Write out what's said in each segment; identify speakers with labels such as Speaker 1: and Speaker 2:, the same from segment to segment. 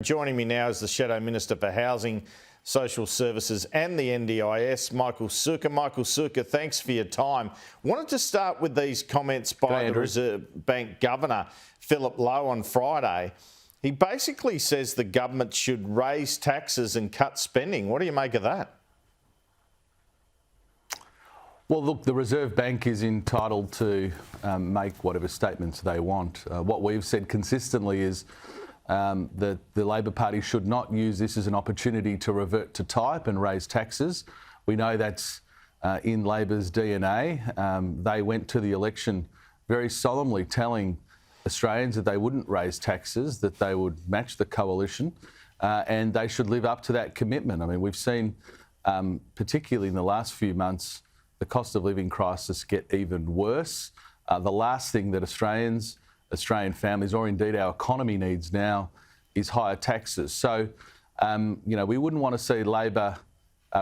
Speaker 1: Joining me now is the Shadow Minister for Housing, Social Services and the NDIS, Michael Sukkar. Michael Sukkar, thanks for your time. Wanted to start with these comments by the Reserve Bank Governor, Philip Lowe, on Friday. He basically says the government should raise taxes and cut spending. What do you make of that?
Speaker 2: Well, look, the Reserve Bank is entitled to make whatever statements they want. What we've said consistently is that the Labor Party should not use this as an opportunity to revert to type and raise taxes. We know that's in Labor's DNA. They went to the election very solemnly telling Australians that they wouldn't raise taxes, that they would match the coalition, and they should live up to that commitment. I mean, we've seen, particularly in the last few months, the cost of living crisis get even worse. The last thing that Australian families, or indeed our economy, needs now is higher taxes. So, we wouldn't want to see Labor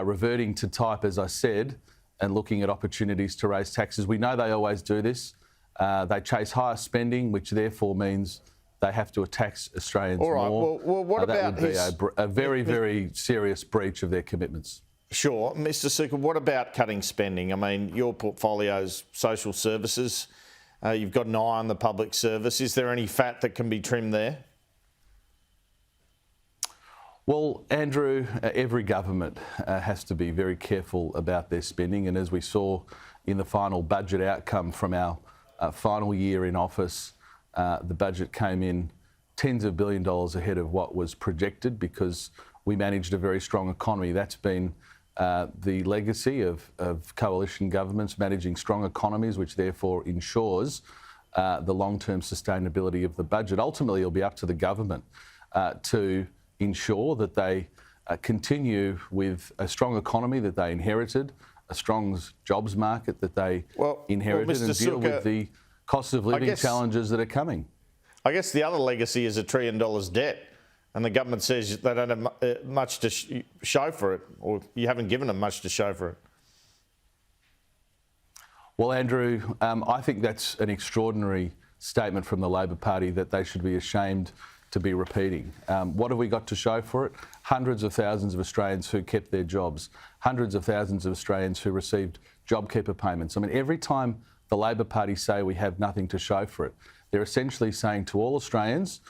Speaker 2: reverting to type, as I said, and looking at opportunities to raise taxes. We know they always do this. They chase higher spending, which therefore means they have to tax Australians more.
Speaker 1: Well, what about
Speaker 2: that would be a very, very serious breach of their commitments.
Speaker 1: Sure. Mr Sukkar, what about cutting spending? I mean, your portfolio's social services. You've got an eye on the public service. Is there any fat that can be trimmed there?
Speaker 2: Well, Andrew, every government has to be very careful about their spending. And as we saw in the final budget outcome from our final year in office, the budget came in tens of billion dollars ahead of what was projected because we managed a very strong economy. That's been the legacy of coalition governments managing strong economies, which therefore ensures the long-term sustainability of the budget. Ultimately, it'll be up to the government to ensure that they continue with a strong economy that they inherited, a strong jobs market that they inherited, and deal with the cost of living challenges that are coming.
Speaker 1: I guess the other legacy is $1 trillion debt. And the government says they don't have much to show for it, or you haven't given them much to show for it.
Speaker 2: Well, Andrew, I think that's an extraordinary statement from the Labor Party that they should be ashamed to be repeating. What have we got to show for it? Hundreds of thousands of Australians who kept their jobs, hundreds of thousands of Australians who received JobKeeper payments. I mean, every time the Labor Party say we have nothing to show for it, they're essentially saying to all Australians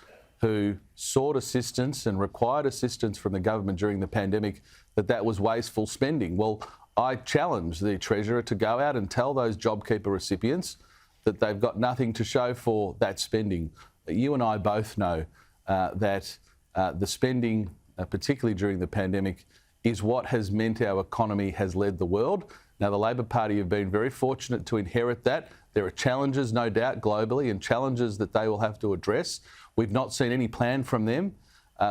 Speaker 2: who sought assistance and required assistance from the government during the pandemic that was wasteful spending. Well, I challenge the Treasurer to go out and tell those JobKeeper recipients that they've got nothing to show for that spending. You and I both know that the spending, particularly during the pandemic, is what has meant our economy has led the world. Now, the Labor Party have been very fortunate to inherit that. There are challenges, no doubt, globally, and challenges that they will have to address. We've not seen any plan from them.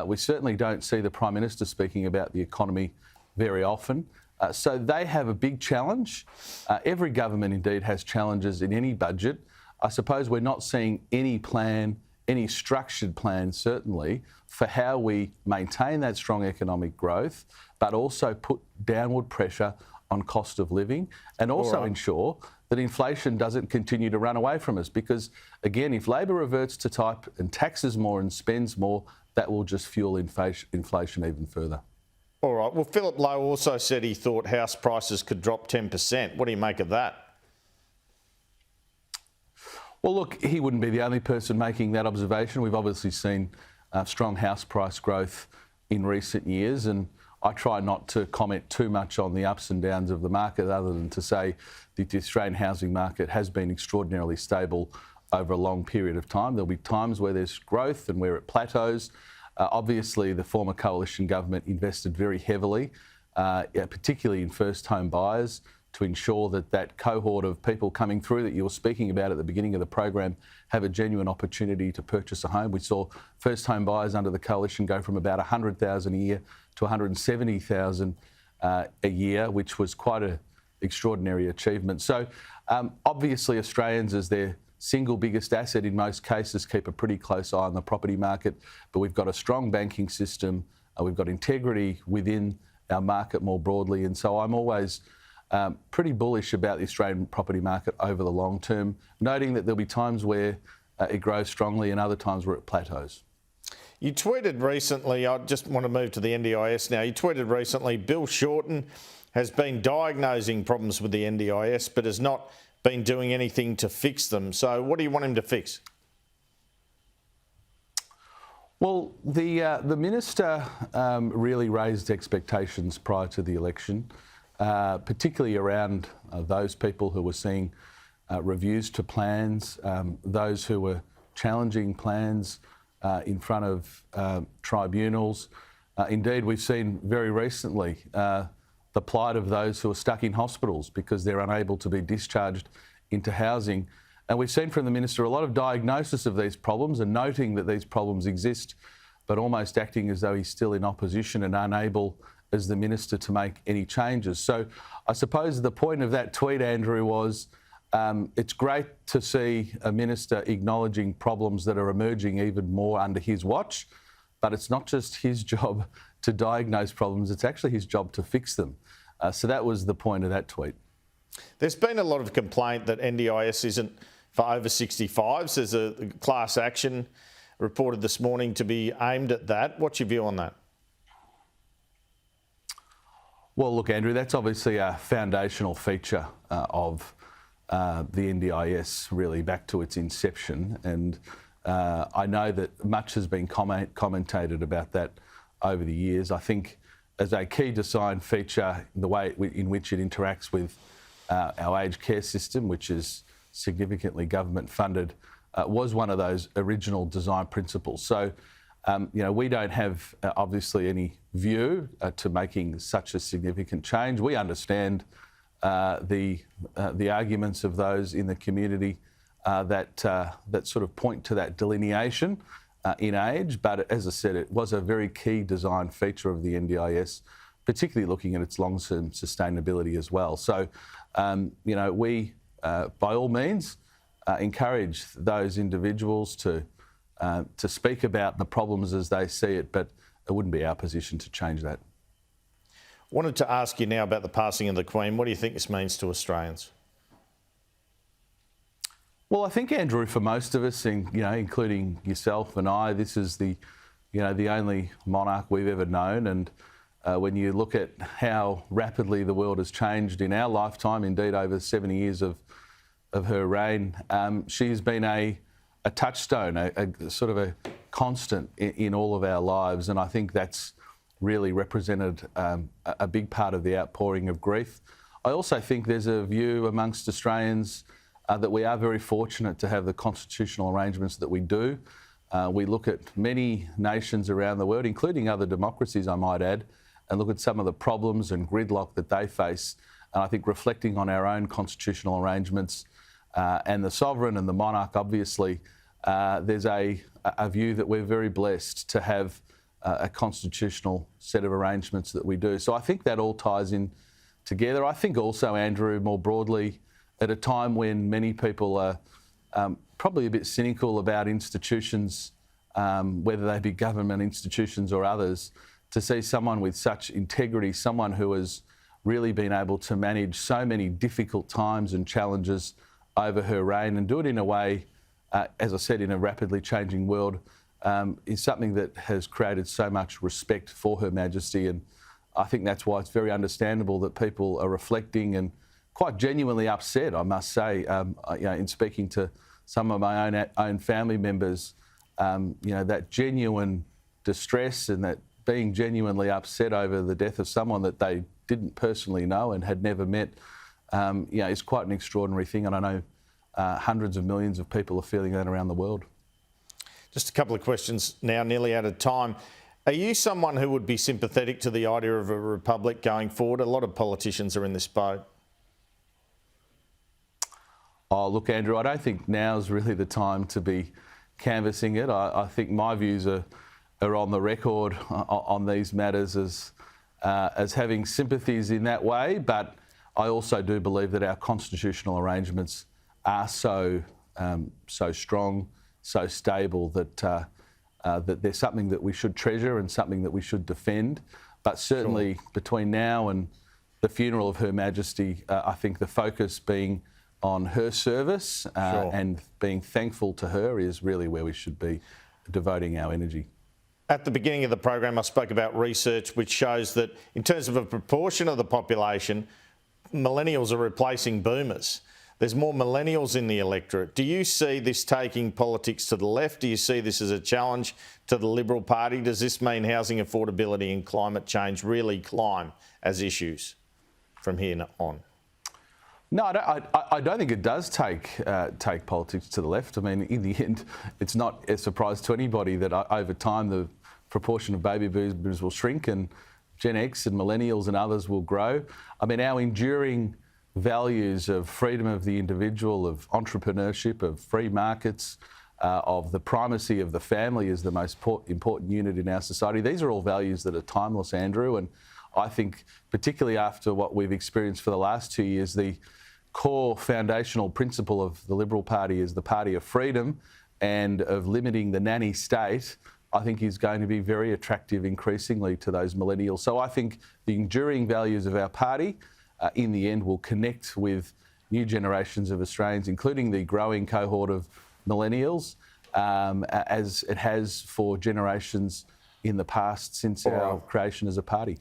Speaker 2: We certainly don't see the Prime Minister speaking about the economy very often. So they have a big challenge. Every government, indeed, has challenges in any budget. I suppose we're not seeing any plan, any structured plan, certainly, for how we maintain that strong economic growth, but also put downward pressure on cost of living and also ensure that inflation doesn't continue to run away from us. Because, again, if Labor reverts to type and taxes more and spends more, that will just fuel inflation even further.
Speaker 1: All right. Well, Philip Lowe also said he thought house prices could drop 10%. What do you make of that?
Speaker 2: Well, look, he wouldn't be the only person making that observation. We've obviously seen strong house price growth in recent years, and I try not to comment too much on the ups and downs of the market other than to say that the Australian housing market has been extraordinarily stable over a long period of time. There'll be times where there's growth and where it plateaus. Obviously, the former coalition government invested very heavily, particularly in first home buyers, to ensure that that cohort of people coming through that you were speaking about at the beginning of the program have a genuine opportunity to purchase a home. We saw first home buyers under the coalition go from about 100,000 a year to 170,000 a year, which was quite an extraordinary achievement. So obviously Australians, as their single biggest asset in most cases, keep a pretty close eye on the property market, but we've got a strong banking system, we've got integrity within our market more broadly, and so I'm always pretty bullish about the Australian property market over the long term, noting that there'll be times where it grows strongly and other times where it plateaus.
Speaker 1: You tweeted recently, I just want to move to the NDIS now. You tweeted recently, Bill Shorten has been diagnosing problems with the NDIS but has not been doing anything to fix them. So what do you want him to fix?
Speaker 2: Well, the minister really raised expectations prior to the election, particularly around those people who were seeing reviews to plans, those who were challenging plans in front of tribunals. Indeed, we've seen very recently the plight of those who are stuck in hospitals because they're unable to be discharged into housing. And we've seen from the minister a lot of diagnosis of these problems and noting that these problems exist, but almost acting as though he's still in opposition and unable as the minister to make any changes. So I suppose the point of that tweet, Andrew, was it's great to see a minister acknowledging problems that are emerging even more under his watch, but it's not just his job to diagnose problems, it's actually his job to fix them. So that was the point of that tweet.
Speaker 1: There's been a lot of complaint that NDIS isn't for over 65s. There's a class action reported this morning to be aimed at that. What's your view on that?
Speaker 2: Well, look, Andrew, that's obviously a foundational feature of the NDIS, really, back to its inception. And I know that much has been commentated about that over the years. I think as a key design feature, the way in which it interacts with our aged care system, which is significantly government funded, was one of those original design principles. So, we don't have obviously any view to making such a significant change. We understand the arguments of those in the community that sort of point to that delineation in age, but as I said, it was a very key design feature of the NDIS, particularly looking at its long-term sustainability as well. So, we, by all means, encourage those individuals to speak about the problems as they see it, but it wouldn't be our position to change that.
Speaker 1: Wanted to ask you now about the passing of the Queen. What do you think this means to Australians?
Speaker 2: Well, I think, Andrew, for most of us, including yourself and I, this is the only monarch we've ever known. And when you look at how rapidly the world has changed in our lifetime, indeed over 70 years of her reign, she's been a touchstone, a sort of a constant in all of our lives. And I think that's really represented a big part of the outpouring of grief. I also think there's a view amongst Australians that we are very fortunate to have the constitutional arrangements that we do. We look at many nations around the world, including other democracies, I might add, and look at some of the problems and gridlock that they face. And I think reflecting on our own constitutional arrangements and the sovereign and the monarch, obviously, there's a view that we're very blessed to have a constitutional set of arrangements that we do. So I think that all ties in together. I think also, Andrew, more broadly, at a time when many people are probably a bit cynical about institutions, whether they be government institutions or others, to see someone with such integrity, someone who has really been able to manage so many difficult times and challenges over her reign and do it in a way, as I said, in a rapidly changing world, is something that has created so much respect for Her Majesty. And I think that's why it's very understandable that people are reflecting and quite genuinely upset, I must say, in speaking to some of my own family members, that genuine distress and that being genuinely upset over the death of someone that they didn't personally know and had never met, is quite an extraordinary thing. And I know hundreds of millions of people are feeling that around the world.
Speaker 1: Just a couple of questions now, nearly out of time. Are you someone who would be sympathetic to the idea of a republic going forward? A lot of politicians are in this boat.
Speaker 2: Oh, look, Andrew, I don't think now's really the time to be canvassing it. I think my views are on the record on these matters as having sympathies in that way, but I also do believe that our constitutional arrangements are so strong, so stable that that they're something that we should treasure and something that we should defend. But certainly between now and the funeral of Her Majesty, I think the focus being on her service and being thankful to her is really where we should be devoting our energy.
Speaker 1: At the beginning of the program, I spoke about research which shows that in terms of a proportion of the population, millennials are replacing boomers. There's more millennials in the electorate. Do you see this taking politics to the left? Do you see this as a challenge to the Liberal Party? Does this mean housing affordability and climate change really climb as issues from here on?
Speaker 2: No, I don't think it does take politics to the left. I mean, in the end, it's not a surprise to anybody that over time the proportion of baby boomers will shrink and Gen X and millennials and others will grow. I mean, our enduring values of freedom of the individual, of entrepreneurship, of free markets, of the primacy of the family as the most important unit in our society. These are all values that are timeless, Andrew, and I think particularly after what we've experienced for the last 2 years, the core foundational principle of the Liberal Party is the party of freedom and of limiting the nanny state, I think is going to be very attractive increasingly to those millennials. So I think the enduring values of our party in the end will connect with new generations of Australians, including the growing cohort of millennials, as it has for generations in the past since our creation as a party.